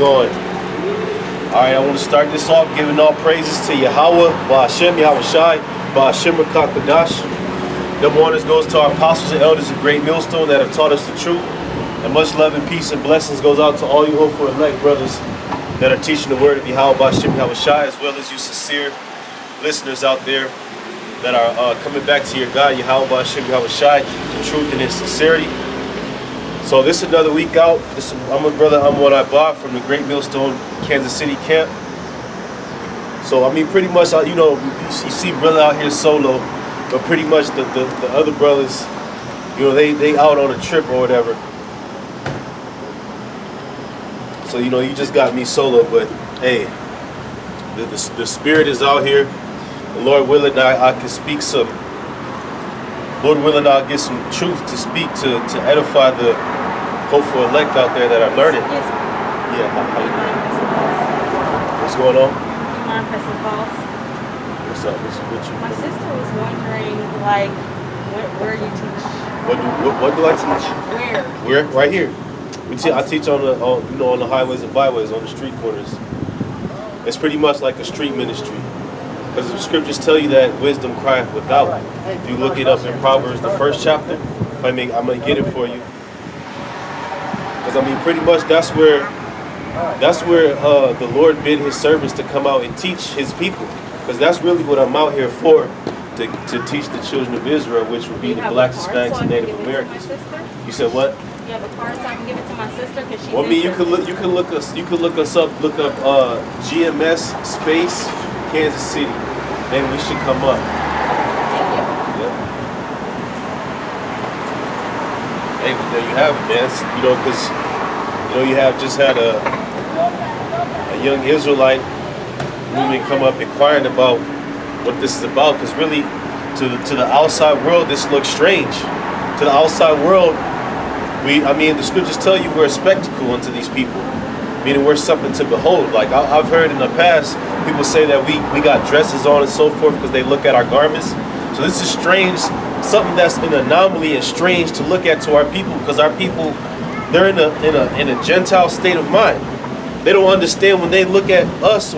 going? Alright, I want to start this off giving all praises to YAHAWAH, bahasham, YAHAWASHI, bahasham, Kadash. Number one, this goes to our apostles and elders of Great Millstone that have taught us the truth. And much love and peace and blessings goes out to all you hopeful elect brothers that are teaching the word of YAHAWAH, bahasham, YAHAWASHI, as well as you sincere listeners out there that are coming back to your God, YAHAWAH, bahasham, YAHAWASHI, the truth and in sincerity. So this is another week out. I'm a brother Ahmawan from the Great Millstone, Kansas City camp. So I mean, pretty much, you know, you see brother out here solo, but pretty much the other brothers, you know, they out on a trip or whatever. So you know, you just got me solo, but hey, the spirit is out here. Lord willing, I can speak some. Lord willing, I'll get some truth to speak to edify the hopeful elect out there that are learning. Yes. Yeah. What's going on? What's up? What you? My sister was wondering, like, where you teach. What do I teach? Where? Where? Right here. I teach on the on the highways and byways, on the street corners. It's pretty much like a street ministry. Because the scriptures tell you that wisdom crieth without. If you look it up in Proverbs, the 1st chapter, I'm going to get it for you. Because I mean, pretty much that's where the Lord bid his servants to come out and teach his people. Because that's really what I'm out here for, to teach the children of Israel, which would be the blacks, Hispanics, and Native Americans. You said what? You have a card so I can give it to my sister because she's well, I mean, you could look us up. Look up GMS space Kansas City. Then we should come up. Yep. Hey, but there you have it, man. You know, because you have just had a young Israelite woman come up inquiring about what this is about. Because really, to the outside world, this looks strange. To the outside world, I mean, the scriptures tell you we're a spectacle unto these people. Meaning we're something to behold. Like I've heard in the past, people say that we got dresses on and so forth because they look at our garments. So this is strange, something that's an anomaly and strange to look at to our people, because our people, they're in a Gentile state of mind. They don't understand when they look at us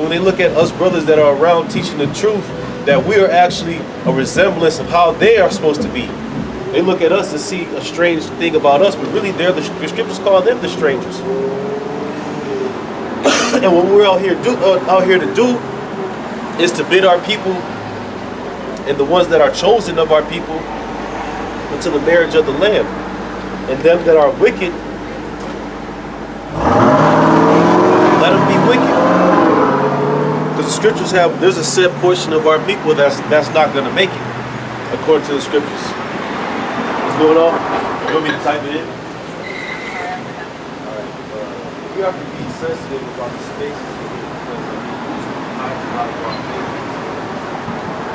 brothers that are around teaching the truth, that we are actually a resemblance of how they are supposed to be. They look at us and see a strange thing about us, but really the scriptures call them the strangers. And what we're out here to do is to bid our people and the ones that are chosen of our people unto the marriage of the Lamb. And them that are wicked, let them be wicked. Because the scriptures there's a set portion of our people that's not going to make it, according to the scriptures. What's going on? You want me to type it in? We have to be sensitive about the spaces because we hide a lot of our things.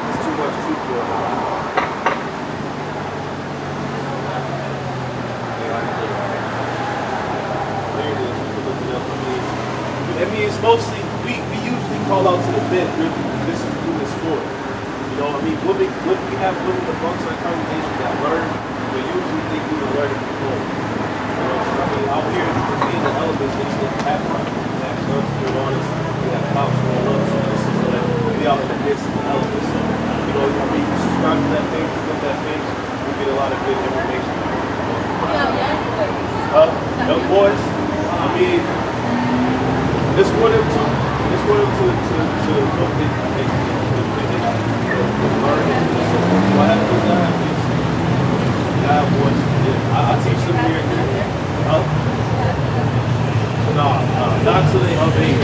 There's too much truth going on. There it is. People looking up. I mean, it's mostly we usually call out to the men. This is who this for. You know, I mean, we have women amongst our congregation that learn, but usually they do the learning before. I mean, out here in the elements, they still have guns going on us, we have cops going on, so this is like, we out in the midst of the elements. So, you know, I mean, you subscribe to that page, you get that page, you get a lot of good information. Young boys, I mean, this for them to look at learn. What happens is God boys, I teach them here. No, not till they are age.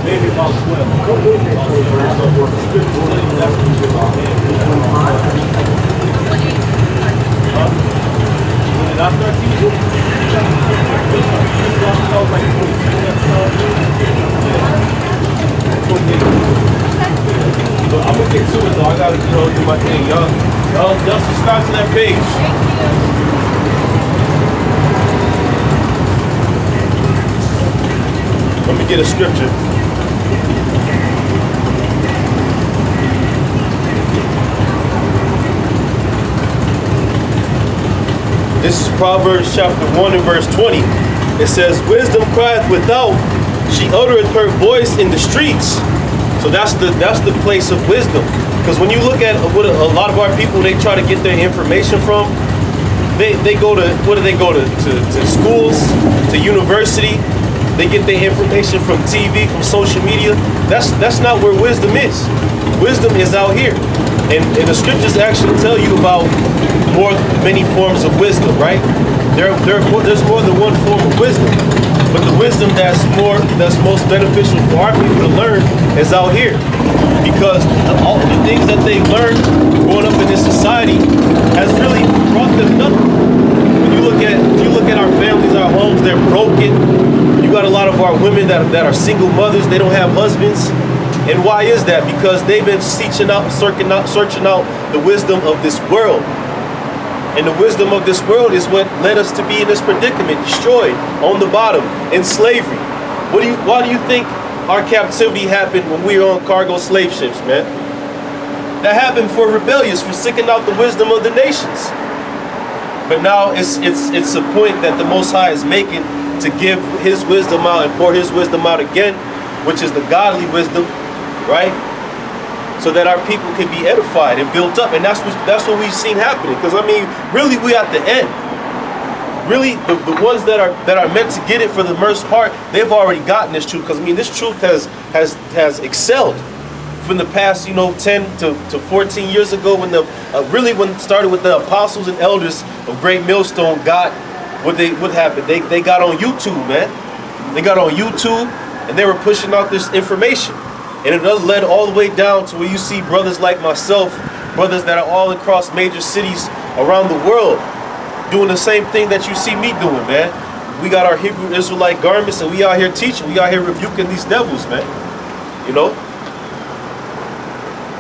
Maybe about 12. When I start teaching, I'm gonna get to it though. I gotta do my thing. Y'all subscribe to that page. Let me get a scripture. This is Proverbs chapter 1 and verse 20. It says, wisdom crieth without, she uttereth her voice in the streets. So that's the place of wisdom. Because when you look at what a lot of our people, they try to get their information from, they go to, what do they go to schools, to university. They get their information from TV, from social media. That's not where wisdom is. Wisdom is out here. And the scriptures actually tell you about many forms of wisdom, right? There's more than one form of wisdom. But the wisdom that's most beneficial for our people to learn is out here. Because all the things that they've learned growing up in this society has really brought them nothing. When you look at our families, our homes, they're broken. You got a lot of our women that are single mothers, they don't have husbands. And why is that? Because they've been searching out the wisdom of this world. And the wisdom of this world is what led us to be in this predicament, destroyed, on the bottom, in slavery. Why do you think our captivity happened when we were on cargo slave ships, man? That happened for rebellious, for seeking out the wisdom of the nations. But now it's a point that the Most High is making to give his wisdom out and pour his wisdom out again, which is the godly wisdom, right? So that our people can be edified and built up. And that's what we've seen happening. Because I mean, really, we at the end. Really, the ones that are meant to get it for the most part, they've already gotten this truth. Because I mean, this truth has excelled from the past, 10 to 14 years ago, when when it started with the apostles and elders of Great Millstone got what happened. They got on YouTube, man. They got on YouTube and they were pushing out this information. And it led all the way down to where you see brothers like myself, brothers that are all across major cities around the world, doing the same thing that you see me doing, man. We got our Hebrew Israelite garments and we out here teaching. We out here rebuking these devils, man.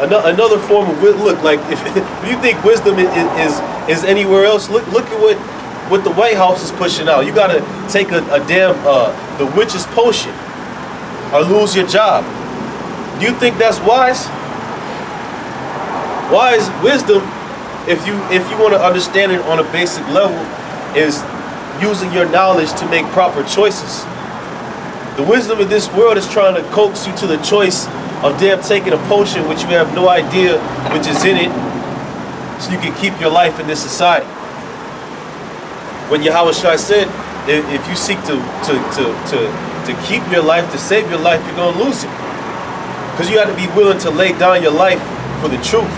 Another form of wisdom. Look, like if you think wisdom is anywhere else, look at what the White House is pushing out. You gotta take a damn the witch's potion or lose your job. Do you think that's wise? Wise wisdom, if you want to understand it on a basic level, is using your knowledge to make proper choices. The wisdom of this world is trying to coax you to the choice of damn taking a potion which you have no idea which is in it, so you can keep your life in this society. When YAHAWASHI said, if you seek to keep your life, to save your life, you're going to lose it. Because you have to be willing to lay down your life for the truth.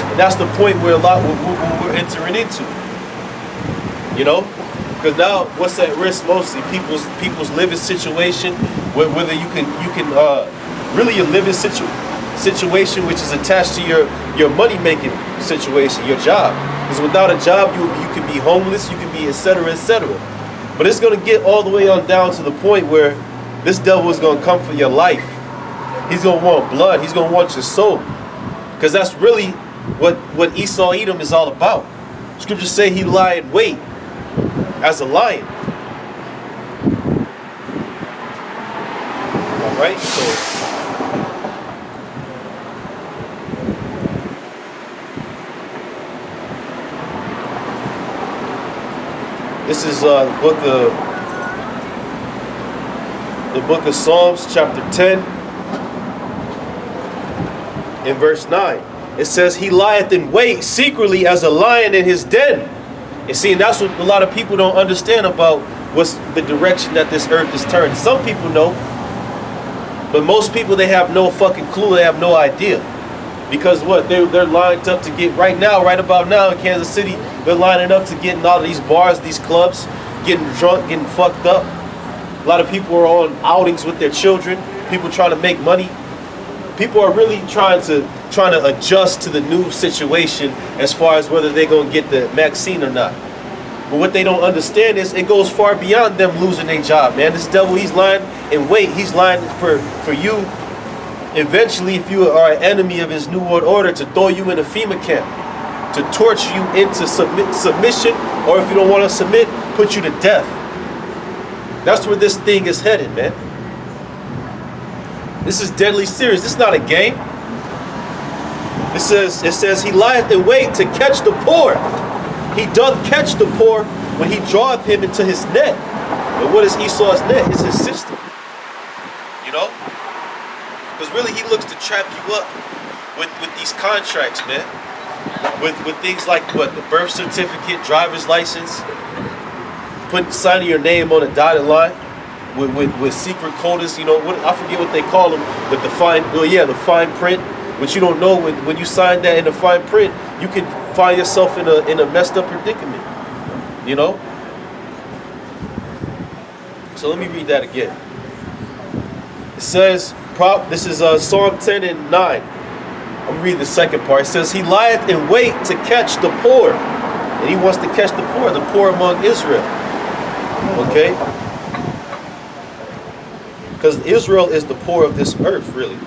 And that's the point where we're entering into. Because now what's at risk mostly? People's living situation, whether you can really your living situation which is attached to your money making situation, your job. Because without a job you can be homeless, you can be etc. etc. But it's gonna get all the way on down to the point where this devil is gonna come for your life. He's going to want blood. He's going to want your soul. Because that's really what Esau Edom is all about. Scriptures say he lie in wait as a lion. Alright, so this is the book of Psalms, chapter 10. In verse 9, it says, he lieth in wait secretly as a lion in his den. And see, and that's what a lot of people don't understand about what's the direction that this earth is turning. Some people know, but most people, they have no fucking clue. They have no idea. Because what? They're lined up to get, right about now in Kansas City, they're lining up to get in all of these bars, these clubs, getting drunk, getting fucked up. A lot of people are on outings with their children. People trying to make money. People are really trying to adjust to the new situation as far as whether they're going to get the vaccine or not. But what they don't understand is it goes far beyond them losing their job, man. This devil, he's lying in wait. He's lying for you eventually, if you are an enemy of his New World Order, to throw you in a FEMA camp, to torture you into submission, or if you don't want to submit, put you to death. That's where this thing is headed, man. This is deadly serious. This is not a game. It says he lieth in wait to catch the poor. He doth catch the poor, when he draweth him into his net. And what is Esau's net? It's his sister. You know? Because really he looks to trap you up with these contracts, man. With things like what? The birth certificate, driver's license, signing your name on a dotted line with secret coders, you know, I forget what they call them, but the fine print, which you don't know when you sign that in the fine print, you can find yourself in a messed up predicament, you know? So let me read that again. It says, this is Psalm 10 and 9. I'm going to read the second part. It says, he lieth in wait to catch the poor. And he wants to catch the poor among Israel. Okay? Because Israel is the poor of this earth, really.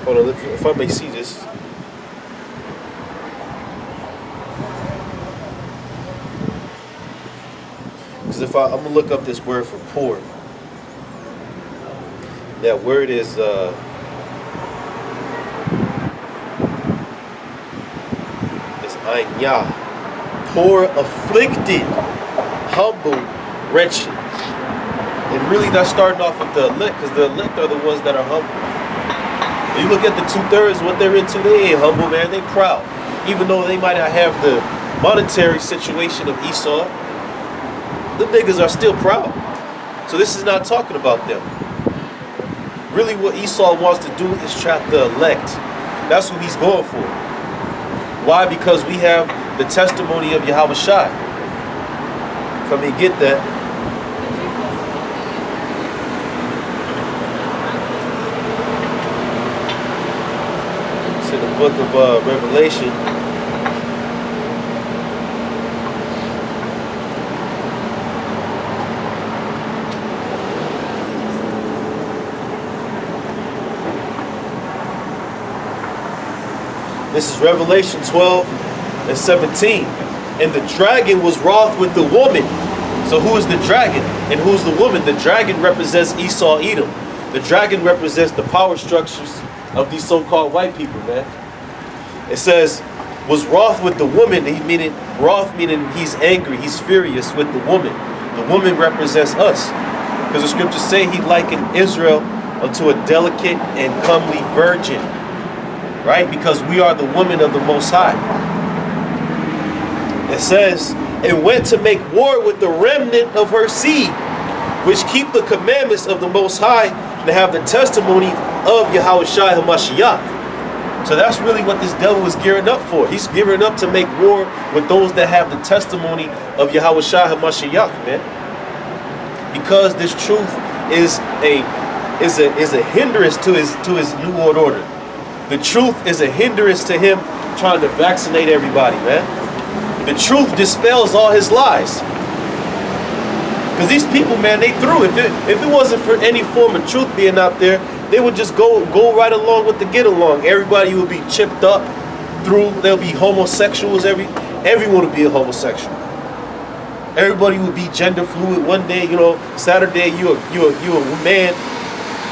Hold on, if I may see this. Because I'm going to look up this word for poor. That word is Anya. Poor, afflicted, humble, wretched. And really that's starting off with the elect, because the elect are the ones that are humble. When you look at the 2/3, what they're into, they ain't humble, man. They proud. Even though they might not have the monetary situation of Esau, the niggas are still proud. So this is not talking about them. Really what Esau wants to do is trap the elect. That's what he's going for. Why? Because we have the testimony of YAHAWASHI. If I may get that. It's in the book of Revelation. This is Revelation 12 and 17. And the dragon was wroth with the woman. So who is the dragon and who's the woman? The dragon represents Esau, Edom. The dragon represents the power structures of these so-called white people, man. It says, was wroth with the woman. Wroth meaning he's angry, he's furious with the woman. The woman represents us. Because the scriptures say he likened Israel unto a delicate and comely virgin. Right? Because we are the woman of the Most High. It says, and went to make war with the remnant of her seed, which keep the commandments of the Most High and have the testimony of Yahawashi HaMashiach. So that's really what this devil is gearing up for. He's gearing up to make war with those that have the testimony of Yahawashi HaMashiach, man. Because this truth is a hindrance to his new world order. The truth is a hindrance to him trying to vaccinate everybody, man. The truth dispels all his lies. Because these people, man, they through. If it wasn't for any form of truth being out there, they would just go right along with the get along. Everybody would be chipped up through. There'll be homosexuals. Everyone would be a homosexual. Everybody would be gender fluid. One day, you know, Saturday you a man,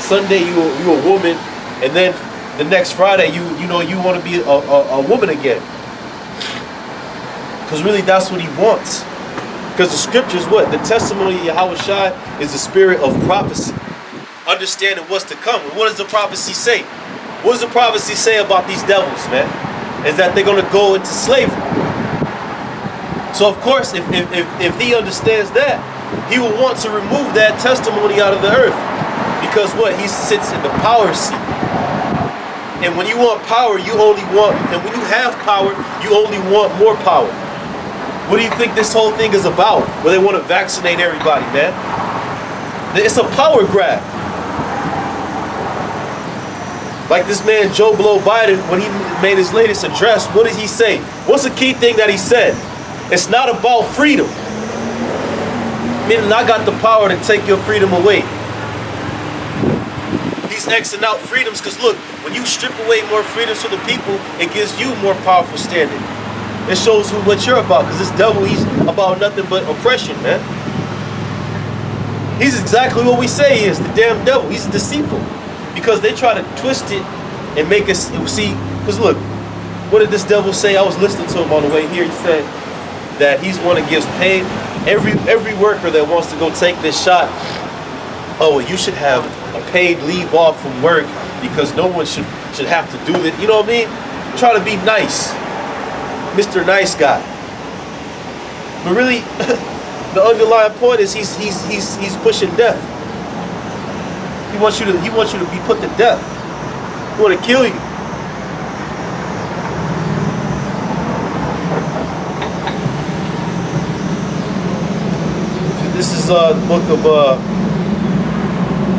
Sunday you a woman, and then the next Friday, you want to be a woman again. Because really, that's what he wants. Because the scriptures, what? The testimony of Yahawashi is the spirit of prophecy. Understanding what's to come. What does the prophecy say? What does the prophecy say about these devils, man? Is that they're going to go into slavery. So, of course, if he understands that, he will want to remove that testimony out of the earth. Because what? He sits in the power seat. And when you want power, and when you have power, you only want more power. What do you think this whole thing is about? Well, they want to vaccinate everybody, man. It's a power grab. Like this man, Joe Blow Biden, when he made his latest address, what did he say? What's the key thing that he said? It's not about freedom. Meaning I got the power to take your freedom away. He's Xing out freedoms because look, when you strip away more freedoms from the people, it gives you more powerful standing. It shows what you're about, because this devil, he's about nothing but oppression, man. He's exactly what we say he is, the damn devil. He's deceitful. Because they try to twist it and make us see, because look, what did this devil say? I was listening to him on the way here. He said, that he's one that gives paid every worker that wants to go take this shot. Oh, you should have a paid leave off from work because no one should have to do it. You know what I mean? Try to be nice, Mr. Nice Guy. But really, the underlying point is he's pushing death. He wants you to be put to death. He want to kill you. This is the book of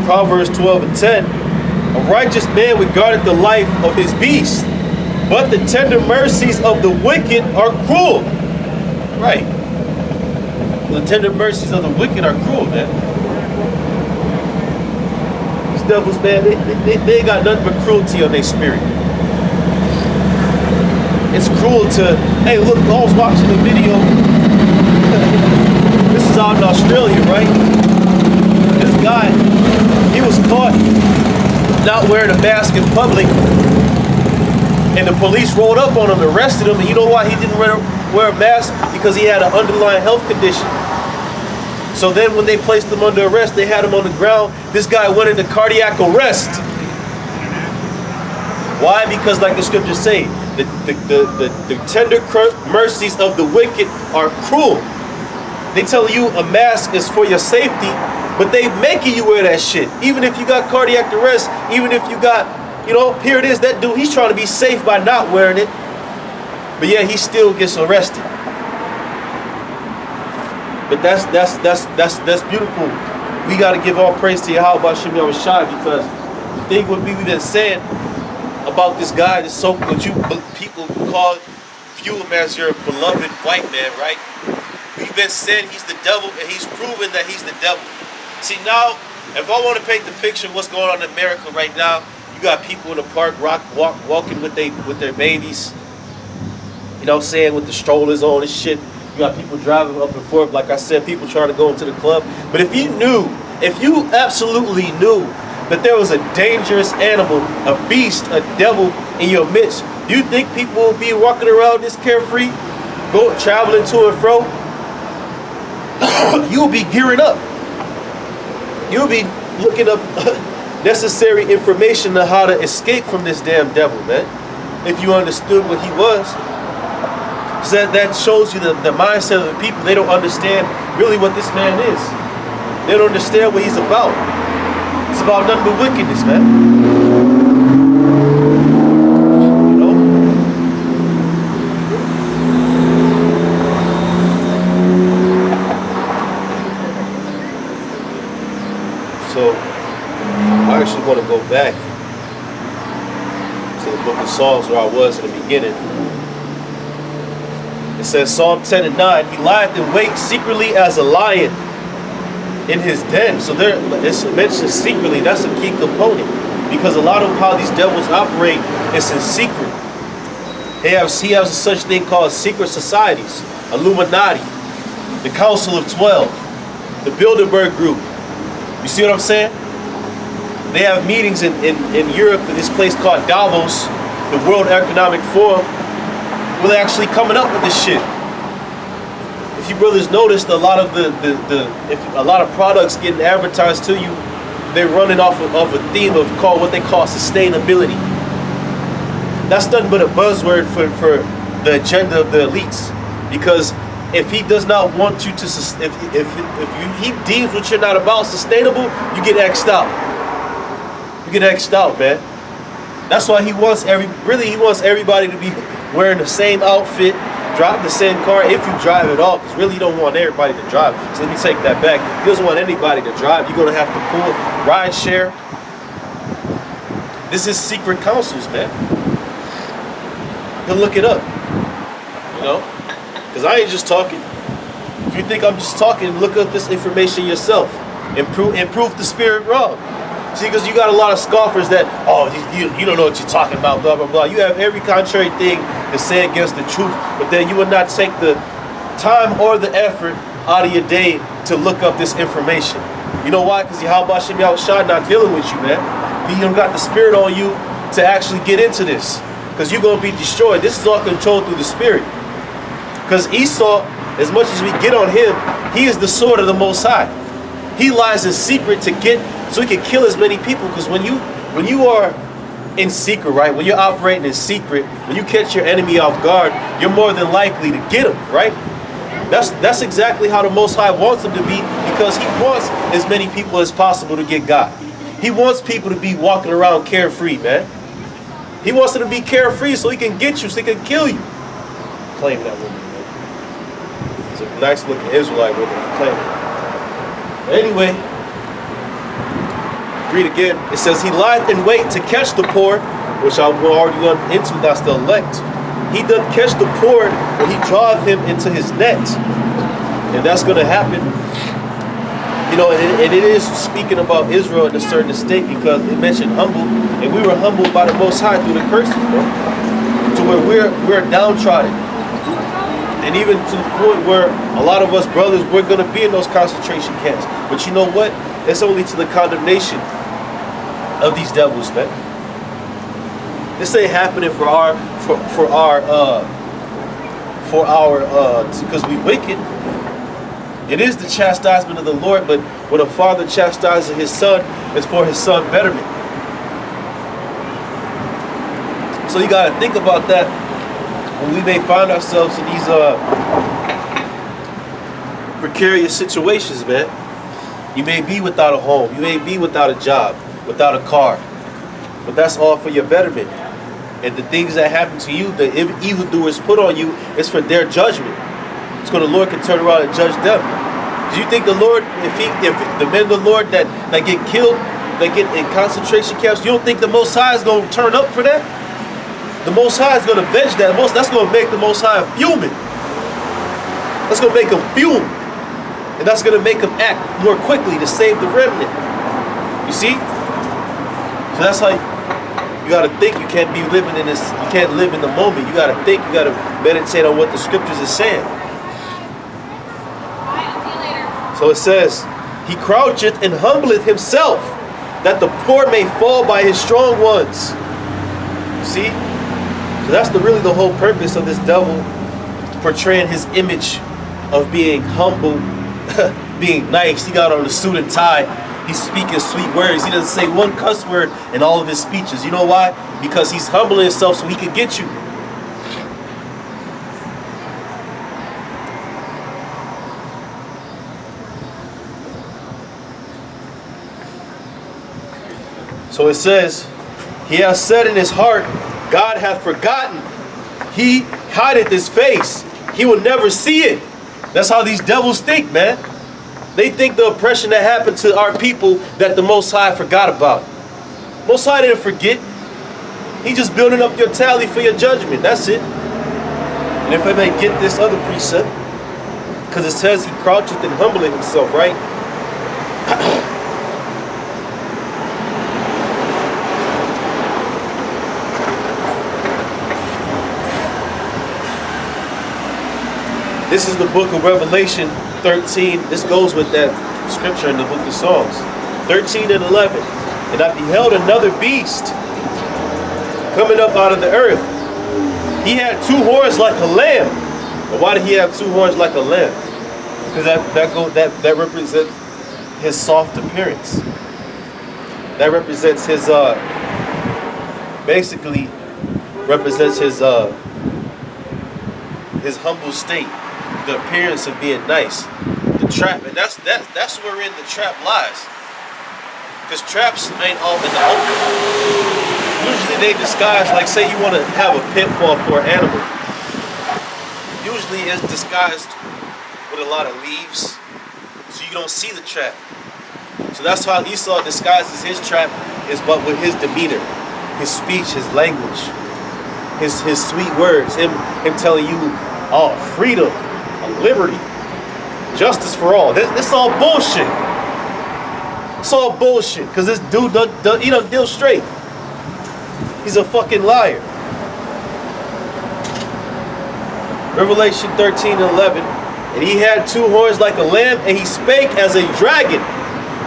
Proverbs 12 and 10. A righteous man regardeth the life of his beast, but the tender mercies of the wicked are cruel. Right. The tender mercies of the wicked are cruel, man. These devils, man, they ain't got nothing but cruelty on their spirit. It's cruel to, hey, look, I was watching the video. This is out in Australia, right? This guy, he was caught not wearing a mask in public, and the police rolled up on him, arrested him, and you know why he didn't wear a mask? Because he had an underlying health condition. So then when they placed him under arrest, they had him on the ground. This guy went into cardiac arrest. Why? Because like the scriptures say, the tender mercies of the wicked are cruel. They tell you a mask is for your safety, but they making you wear that shit. Even if you got cardiac arrest, even if you got, you know, here it is, that dude, he's trying to be safe by not wearing it. But yeah, he still gets arrested. But that's beautiful. We got to give all praise to YAHAWASHI, because the thing what we've been saying about this guy, this what you people call view him as your beloved white man, right? We've been saying he's the devil, and he's proven that he's the devil. See, now, if I want to paint the picture of what's going on in America right now, you got people in the park walking with their babies, you know what I'm saying, with the strollers on and shit. You got people driving up and forth, like I said, people trying to go into the club. But if you absolutely knew that there was a dangerous animal, a beast, a devil in your midst, do you think people will be walking around this carefree, traveling to and fro? You'll be gearing up. You'll be looking up necessary information on how to escape from this damn devil, man. If you understood what he was. So that shows you the mindset of the people. They don't understand really what this man is. They don't understand what he's about. It's about nothing but wickedness, man. You know? So I actually want to go back to the book of Psalms where I was in the beginning. It says, Psalm 10 and 9, he lieth in wait secretly as a lion in his den. So there, it's mentioned secretly. That's a key component, because a lot of how these devils operate is in secret. He has a such thing called secret societies, Illuminati, the Council of 12, the Bilderberg Group. You see what I'm saying? They have meetings in Europe in this place called Davos, the World Economic Forum. Well, they're actually coming up with this shit. If you brothers noticed, a lot of a lot of products getting advertised to you, they're running off of a theme of what they call sustainability. That's nothing but a buzzword for the agenda of the elites. Because if he does not want you to, he deems what you're not about sustainable, you get X'd out. You get X'd out, man. That's why he wants everybody to be wearing the same outfit, drive the same car if you drive at all, because really you don't want everybody to drive. So let me take that back. He doesn't want anybody to drive. You're going to have to pull ride share. This is secret councils, man. He'll look it up, you know, because I ain't just talking. If you think I'm just talking, look up this information yourself and prove the spirit wrong. See, because you got a lot of scoffers that, oh, you don't know what you're talking about, blah, blah, blah. You have every contrary thing to say against the truth, but then you would not take the time or the effort out of your day to look up this information. You know why? Because YAHAWASHI not dealing with you, man. He don't got the spirit on you to actually get into this, because you're going to be destroyed. This is all controlled through the spirit. Because Esau, as much as we get on him, he is the sword of the Most High. He lies in secret to get, so he can kill as many people. Because when you are in secret, right? When you're operating in secret, when you catch your enemy off guard, you're more than likely to get him, right? That's exactly how the Most High wants them to be, because he wants as many people as possible to get God. He wants people to be walking around carefree, man. He wants them to be carefree so he can get you, so he can kill you. Claim that woman, man. It's a nice looking Israelite woman. Claim it. Anyway, read again. It says, he lieth in wait to catch the poor, which I will already gone into, that's the elect. He doth catch the poor when he draweth him into his net. And that's going to happen. You know, and it is speaking about Israel in a certain state, because it mentioned humble, and we were humbled by the Most High through the curses, bro. To where we're downtrodden. And even to the point where a lot of us brothers, we're going to be in those concentration camps. But you know what? It's only to the condemnation of these devils, man. This ain't happening because we wicked. It is the chastisement of the Lord, but when a father chastises his son, it's for his son betterment. So you got to think about that when we may find ourselves in these precarious situations, man. You may be without a home, you may be without a job, without a car, but that's all for your betterment. And the things that happen to you, the evildoers put on you, is for their judgment. It's because the Lord can turn around and judge them. Do you think the Lord, if the men of the Lord that get killed, that get in concentration camps, you don't think the Most High is going to turn up for that? The Most High is going to avenge that. That's going to make the Most High fuming. That's going to make him fume. And that's going to make him act more quickly to save the remnant. You see? So that's how you got to think. You can't be living in this. You can't live in the moment. You got to think. You got to meditate on what the scriptures are saying. So it says, he croucheth and humbleth himself, that the poor may fall by his strong ones. You see? So that's really the whole purpose of this devil portraying his image of being humble, being nice. He got on a suit and tie. He's speaking sweet words. He doesn't say one cuss word in all of his speeches. You know why? Because he's humbling himself so he can get you. So it says, he hath said in his heart, God hath forgotten. He hideth his face. He will never see it. That's how these devils think, man. They think the oppression that happened to our people that the Most High forgot about. Most High didn't forget. He just building up your tally for your judgment. That's it. And if I may get this other precept, because it says he croucheth and humbleth himself, right? This is the book of Revelation 13. This goes with that scripture in the book of Psalms. 13 and 11. And I beheld another beast coming up out of the earth. He had two horns like a lamb. But why did he have two horns like a lamb? Because that represents his soft appearance. That represents his basically represents his humble state. The appearance of being nice, the trap, and that's wherein the trap lies. Because traps ain't all in the open. Usually they disguise, like say you want to have a pitfall for an animal. Usually it's disguised with a lot of leaves, so you don't see the trap. So that's how Esau disguises his trap, is but with his demeanor, his speech, his language, his sweet words, him telling you, oh, freedom, liberty, justice for all. This all bullshit. It's all bullshit. Because this dude, he don't deal straight. He's a fucking liar. Revelation 13 and 11. And he had two horns like a lamb, and he spake as a dragon.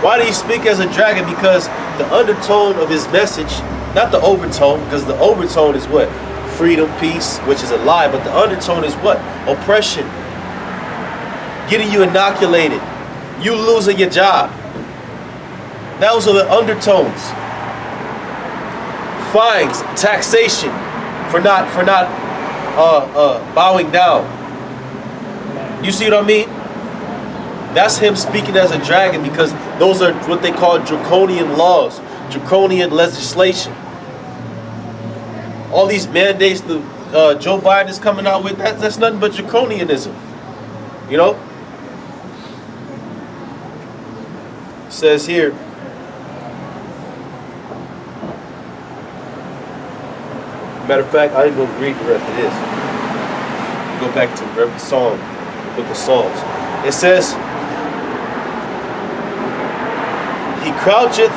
Why did he speak as a dragon? Because the undertone of his message, not the overtone, because the overtone is what? Freedom, peace, which is a lie. But the undertone is what? Oppression. getting you inoculated, you losing your job. Those are the undertones. Fines, taxation for not bowing down. You see what I mean? That's him speaking as a dragon, because those are what they call draconian laws, draconian legislation. All these mandates that Joe Biden is coming out with, that's nothing but draconianism. You know? It says here, matter of fact, I ain't gonna read the rest of this. Go back to the Psalm, the book of Psalms. It says, he croucheth,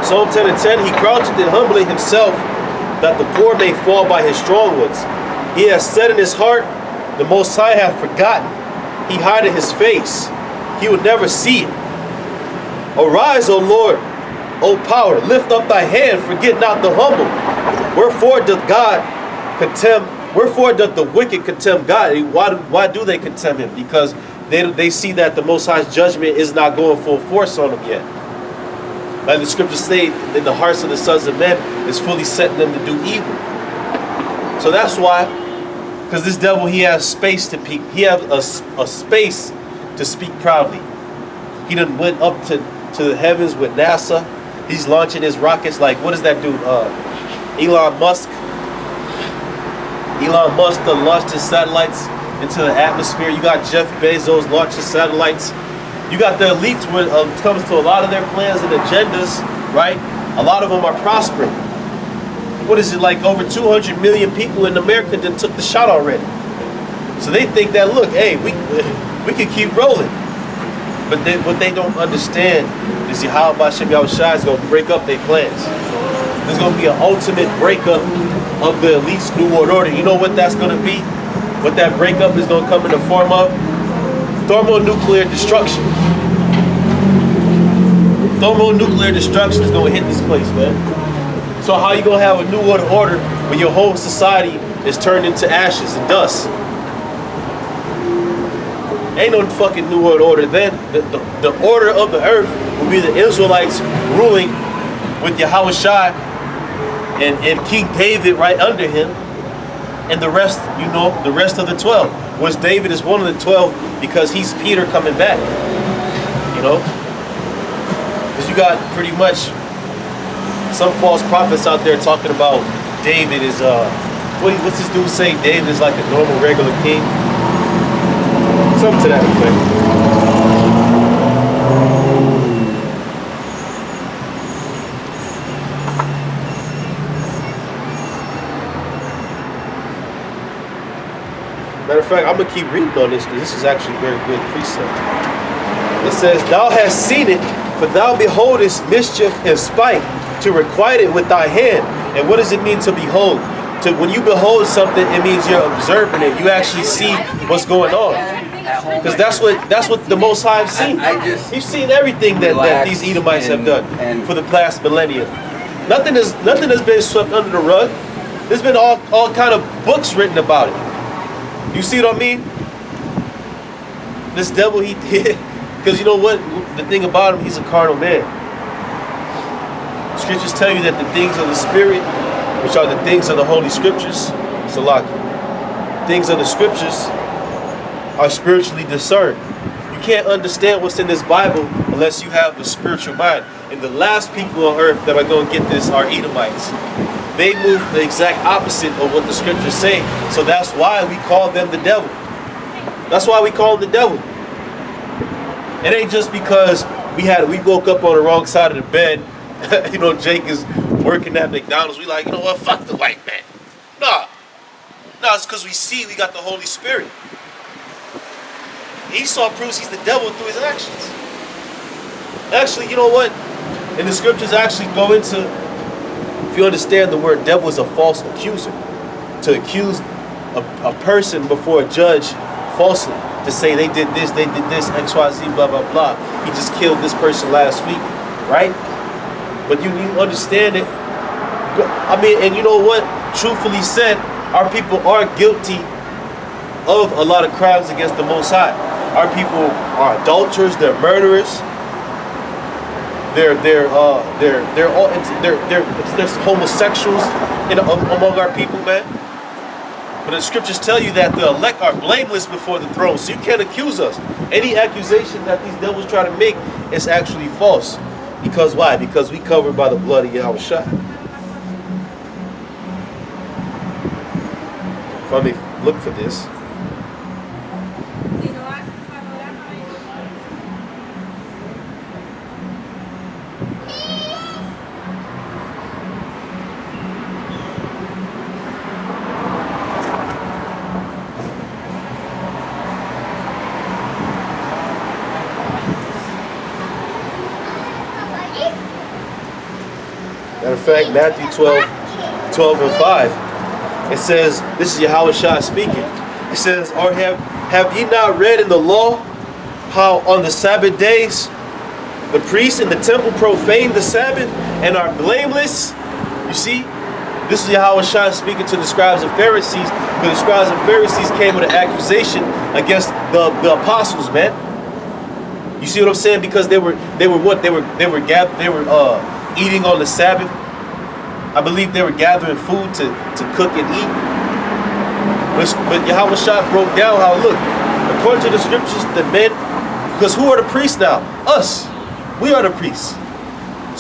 Psalm 10 and 10, he croucheth and humbling himself, that the poor may fall by his strong ones. He has said in his heart, the Most High hath forgotten. He hideth his face. He would never see it. Arise, O Lord, O power, lift up thy hand, forget not the humble. Wherefore doth the wicked contemn God? Why do they contemn him? Because they see that the Most High's judgment is not going full force on them yet. Like the scriptures say, in the hearts of the sons of men is fully setting them to do evil. So that's why, because this devil, he has space to peak. He has a space to speak proudly. He done went up to the heavens with NASA. He's launching his rockets. Like, what does that do? Elon Musk done launched his satellites into the atmosphere. You got Jeff Bezos launching satellites. You got the elites when it comes to a lot of their plans and agendas, right? A lot of them are prospering. What is it, like over 200 million people in America that took the shot already? So they think that, look, hey, we can keep rolling. But what they don't understand is YAHAWASHI is going to break up their plans. There's going to be an ultimate breakup of the elite's New World Order. You know what that's going to be? What that breakup is going to come in the form of? Thermonuclear destruction. Thermonuclear destruction is going to hit this place, man. So how you going to have a New World Order when your whole society is turned into ashes and dust? Ain't no fucking New World Order then. The order of the earth will be the Israelites ruling with YAHAWASHI and King David right under him, and the rest, the rest of the 12. Which David is one of the 12 because he's Peter coming back. Because you got pretty much some false prophets out there talking about David is what's this dude say? David is like a normal regular king. Something to that effect. Matter of fact, I'm going to keep reading on this because this is actually a very good precept. It says, thou hast seen it, for thou beholdest mischief and spite, to requite it with thy hand. And what does it mean to behold? When you behold something, it means you're observing it. You actually see what's going on. Because that's what the Most High have seen. He's seen everything that these Edomites have done for the past millennia. Nothing has been swept under the rug. There's been all kind of books written about it. You see what I mean? This devil, he did. Because you know what? The thing about him, he's a carnal man. Scriptures tell you that the things of the Spirit, which are the things of the Holy Scriptures, Salaki, things of the Scriptures are spiritually discerned. You can't understand what's in this Bible unless you have a spiritual mind. And the last people on earth that are going to get this are Edomites. They move the exact opposite of what the Scriptures say. So that's why we call them the devil. That's why we call them the devil. It ain't just because we woke up on the wrong side of the bed. Jake is working at McDonald's. We like, you know what? Fuck the white man. Nah, it's because we got the Holy Spirit. Esau proves he's the devil through his actions. Actually, you know what? And the Scriptures actually go into, if you understand the word devil is a false accuser. To accuse a person before a judge falsely. To say they did this, X, Y, Z, blah, blah, blah. He just killed this person last week, right? But you understand it. And you know what? Truthfully said, our people are guilty of a lot of crimes against the Most High. Our people are adulterers, they're murderers, they're homosexuals among our people, man. But the scriptures tell you that the elect are blameless before the throne, so you can't accuse us. Any accusation that these devils try to make is actually false. Because why? Because we covered by the blood of YAHAWASHI. If I may look for this. Matter of fact, Matthew 12 and 5, it says, this is YAHAWASHI speaking. It says, or have ye not read in the law how on the Sabbath days the priests in the temple profane the Sabbath and are blameless? You see, this is YAHAWASHI speaking to the scribes and Pharisees, because the scribes and Pharisees came with an accusation against the apostles, man. You see what I'm saying? Because they were eating on the Sabbath. I believe they were gathering food to cook and eat. But YAHAWASHI broke down how, look, according to the scriptures, the men, because who are the priests now? Us. We are the priests.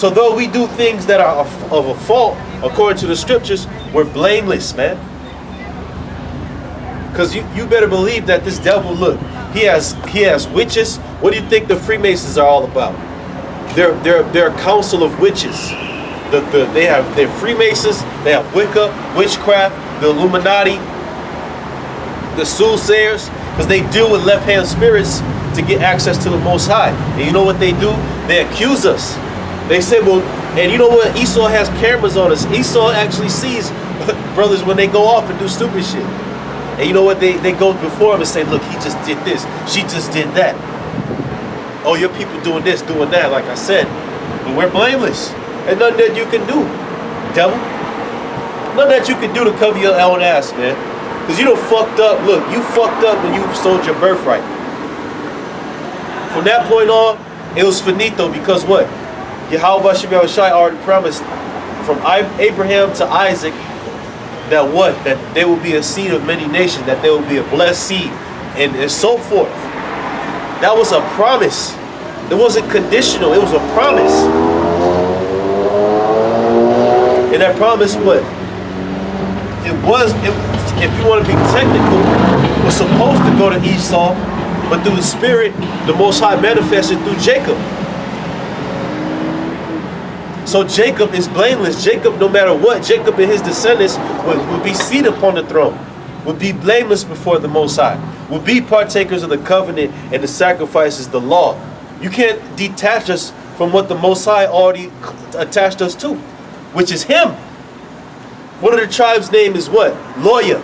So though we do things that are of a fault, according to the scriptures, we're blameless, man. Because you better believe that this devil, look, he has witches. What do you think the Freemasons are all about? They're a council of witches. They're Freemasons. They have Wicca, witchcraft, the Illuminati, the soothsayers, because they deal with left-hand spirits to get access to the Most High. And you know what they do? They accuse us. They say, well, and you know what? Esau has cameras on us. Esau actually sees brothers when they go off and do stupid shit. And you know what? They go before him and say, look, he just did this. She just did that. Oh, your people doing this, doing that, like I said. But we're blameless. And nothing that you can do, devil. Nothing that you can do to cover your own ass, man. Because you done fucked up. Look, you fucked up when you sold your birthright. From that point on, it was finito, because what? YAHAWASHI already promised from Abraham to Isaac that what? That they will be a seed of many nations, that they will be a blessed seed, and so forth. That was a promise. It wasn't conditional, it was a promise. And that promise, what? If you want to be technical, was supposed to go to Esau, but through the Spirit, the Most High manifested through Jacob. So Jacob is blameless. Jacob, no matter what, Jacob and his descendants would be seated upon the throne, would be blameless before the Most High, would be partakers of the covenant and the sacrifices, the law. You can't detach us from what the Most High already attached us to, which is Him. One of the tribes' name is what? Lawyer.